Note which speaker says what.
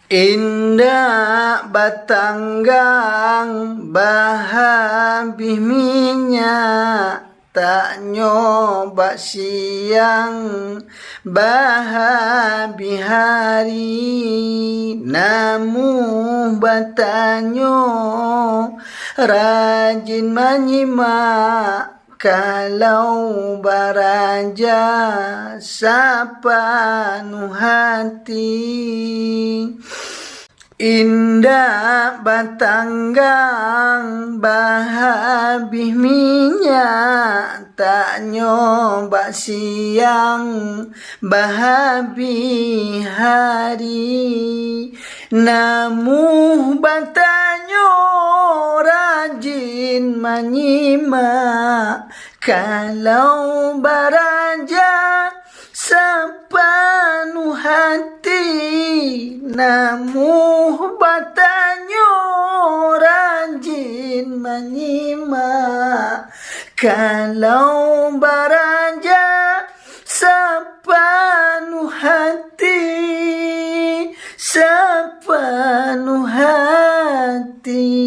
Speaker 1: Indah batanggang bahabih minyak, tak nyoba siang bahabih hari. Namu batanyo rajin menyimak, kalau baraja sapanu hati. Indah batanggang bahabih minyak, tak nyoba siang bahabih hari. Namu batanyo rajin menyimak, kalau baraja sepenuh hati. Namu batanyo rajin menyimak, kalau baraja sepenuh hati, sepenuh hati.